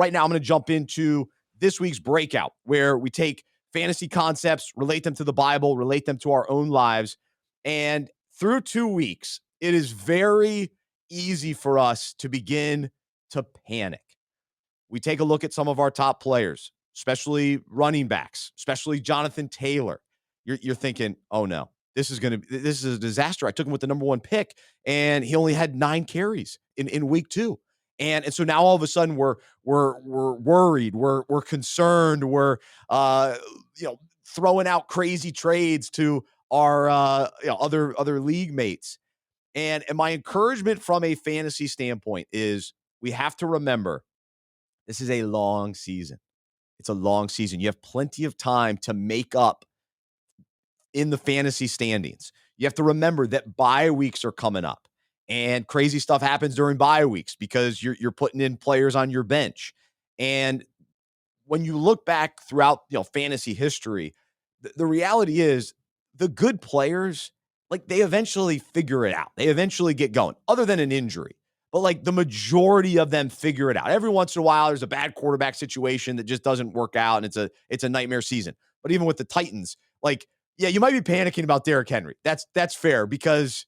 right now I'm going to jump into this week's breakout, where we take fantasy concepts, relate them to the Bible, relate them to our own lives. And through 2 weeks, it is very easy for us to begin to panic. We take a look at some of our top players, especially running backs, especially Jonathan Taylor. You're thinking, oh no, this is a disaster. I took him with the number 1 pick, and he only had 9 carries in week 2. And so now all of a sudden we're worried, we're concerned, we're throwing out crazy trades to our other league mates. And my encouragement from a fantasy standpoint is we have to remember this is a long season. It's a long season. You have plenty of time to make up in the fantasy standings. You have to remember that bye weeks are coming up, and crazy stuff happens during bye weeks because you're putting in players on your bench. And when you look back throughout fantasy history, the reality is the good players, like, they eventually figure it out. They eventually get going, other than an injury. But like the majority of them figure it out. Every once in a while, there's a bad quarterback situation that just doesn't work out, and it's a nightmare season. But even with the Titans, like, yeah, you might be panicking about Derrick Henry. That's fair, because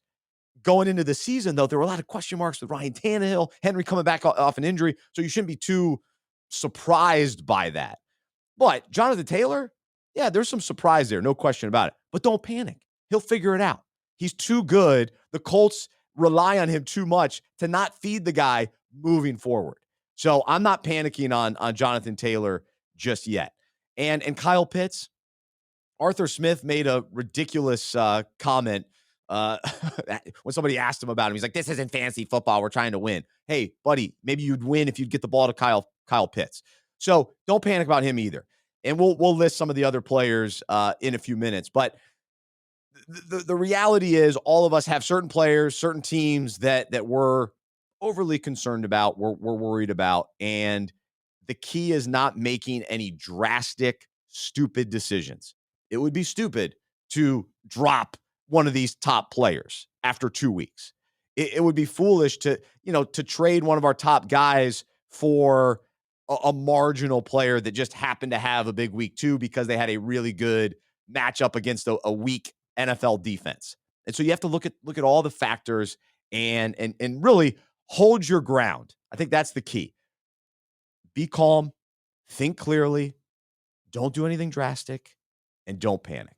going into the season, though, there were a lot of question marks with Ryan Tannehill, Henry coming back off an injury, so you shouldn't be too surprised by that. But Jonathan Taylor, yeah, there's some surprise there, no question about it. But don't panic. He'll figure it out. He's too good. The Colts rely on him too much to not feed the guy moving forward. So I'm not panicking on Jonathan Taylor just yet. And Kyle Pitts, Arthur Smith made a ridiculous comment when somebody asked him about him. He's like, this isn't fantasy football. We're trying to win. Hey, buddy, maybe you'd win if you'd get the ball to Kyle Pitts. So don't panic about him either. And we'll list some of the other players in a few minutes. But the reality is, all of us have certain players, certain teams that we're overly concerned about, we're worried about. And the key is not making any drastic, stupid decisions. It would be stupid to drop one of these top players after 2 weeks. It would be foolish to trade one of our top guys for a marginal player that just happened to have a big week 2 because they had a really good matchup against a weak NFL defense. And so you have to look at all the factors and really hold your ground. I think that's the key. Be calm, think clearly, don't do anything drastic, and don't panic.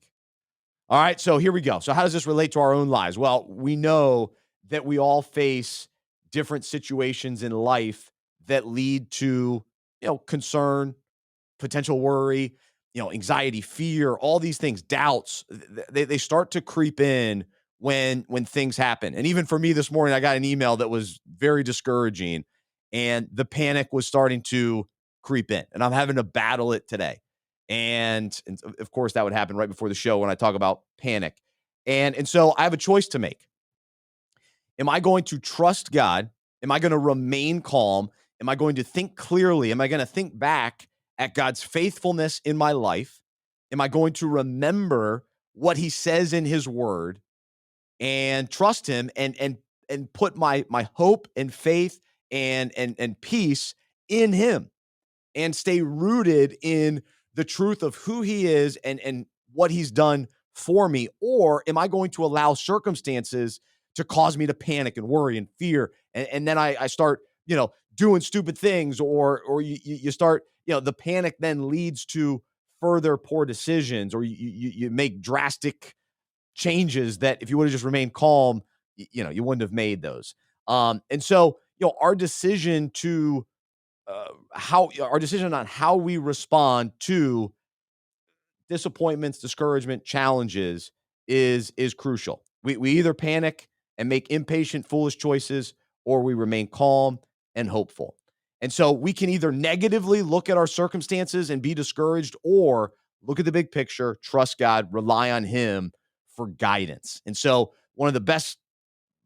All right, so here we go. So how does this relate to our own lives? Well, we know that we all face different situations in life that lead to, concern, potential worry, anxiety, fear, all these things, doubts. They start to creep in when things happen. And even for me this morning, I got an email that was very discouraging, and the panic was starting to creep in, and I'm having to battle it today. And of course, that would happen right before the show when I talk about panic. And so I have a choice to make. Am I going to trust God? Am I going to remain calm? Am I going to think clearly? Am I going to think back at God's faithfulness in my life? Am I going to remember what he says in his word and trust him and put my hope and faith and peace in him and stay rooted in the truth of who he is and what he's done for me? Or am I going to allow circumstances to cause me to panic and worry and fear? And then I start, doing stupid things, or you start, the panic then leads to further poor decisions, or you make drastic changes that if you would have just remained calm, you wouldn't have made those. And so, our decision to our decision on how we respond to disappointments, discouragement, challenges is crucial. We either panic and make impatient, foolish choices, or we remain calm and hopeful. And so we can either negatively look at our circumstances and be discouraged, or look at the big picture, trust God, rely on him for guidance. And so one of the best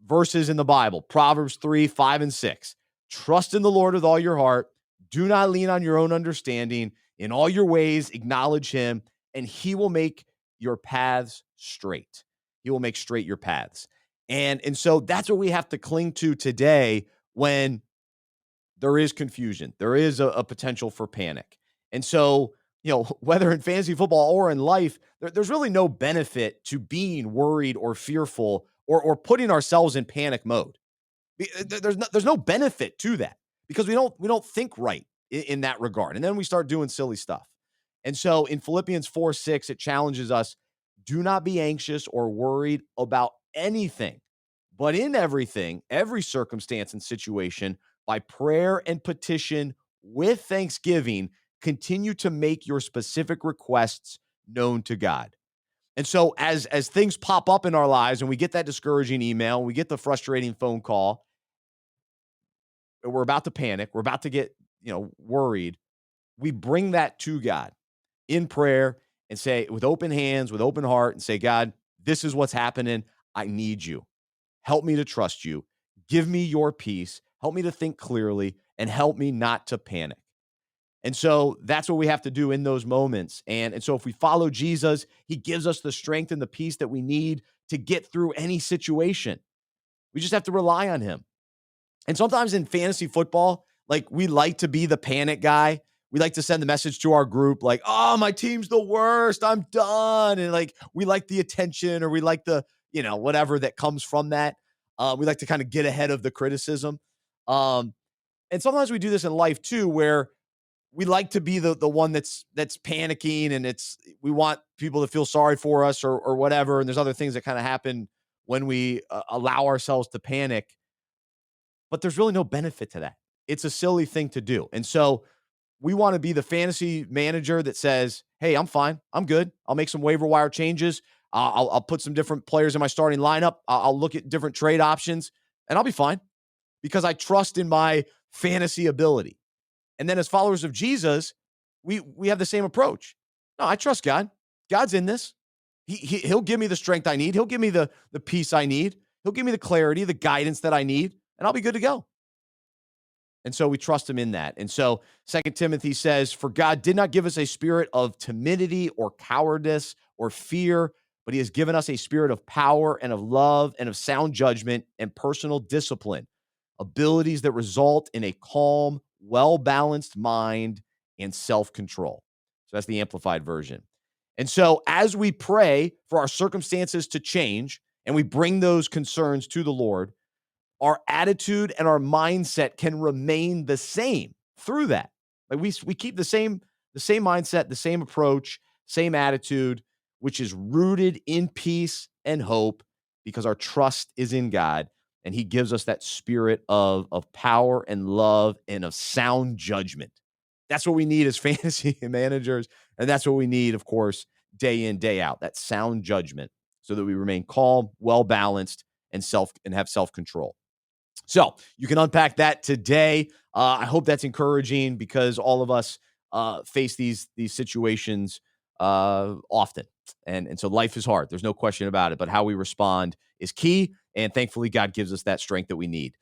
verses in the Bible, Proverbs 3:5-6, trust in the Lord with all your heart. Do not lean on your own understanding. In all your ways, acknowledge him, and he will make your paths straight. He will make straight your paths. And so that's what we have to cling to today when there is confusion. There is a potential for panic. And so, whether in fantasy football or in life, there's really no benefit to being worried or fearful or putting ourselves in panic mode. There's no benefit to that because we don't think right in that regard. And then we start doing silly stuff. And so in Philippians 4:6, it challenges us, do not be anxious or worried about anything, but in everything, every circumstance and situation, by prayer and petition with thanksgiving, continue to make your specific requests known to God. And so as things pop up in our lives and we get that discouraging email, we get the frustrating phone call, we're about to panic, we're about to get, worried, we bring that to God in prayer and say with open hands, with open heart and say, God, this is what's happening. I need you. Help me to trust you. Give me your peace. Help me to think clearly and help me not to panic. And so that's what we have to do in those moments. And so if we follow Jesus, he gives us the strength and the peace that we need to get through any situation. We just have to rely on him. And sometimes in fantasy football, like we like to be the panic guy. We like to send the message to our group like, oh, my team's the worst. I'm done. And like, we like the attention or we like the, whatever that comes from that. We like to kind of get ahead of the criticism. And sometimes we do this in life too, where we like to be the one that's panicking and we want people to feel sorry for us or whatever. And there's other things that kind of happen when we allow ourselves to panic. But there's really no benefit to that. It's a silly thing to do. And so we want to be the fantasy manager that says, hey, I'm fine. I'm good. I'll make some waiver wire changes. I'll put some different players in my starting lineup. I'll look at different trade options and I'll be fine because I trust in my fantasy ability. And then as followers of Jesus, we have the same approach. No, I trust God. God's in this. He'll give me the strength I need. He'll give me the peace I need. He'll give me the clarity, the guidance that I need, and I'll be good to go. And so we trust him in that. And so 2 Timothy says, for God did not give us a spirit of timidity or cowardice or fear, but he has given us a spirit of power and of love and of sound judgment and personal discipline, abilities that result in a calm, well-balanced mind and self-control. So that's the amplified version. And so as we pray for our circumstances to change and we bring those concerns to the Lord, our attitude and our mindset can remain the same through that. Like we keep the same mindset, the same approach, same attitude, which is rooted in peace and hope because our trust is in God and he gives us that spirit of power and love and of sound judgment. That's what we need as fantasy managers. And that's what we need, of course, day in, day out, that sound judgment so that we remain calm, well-balanced, and have self-control. So you can unpack that today. I hope that's encouraging because all of us face these situations often. And so life is hard. There's no question about it. But how we respond is key. And thankfully, God gives us that strength that we need.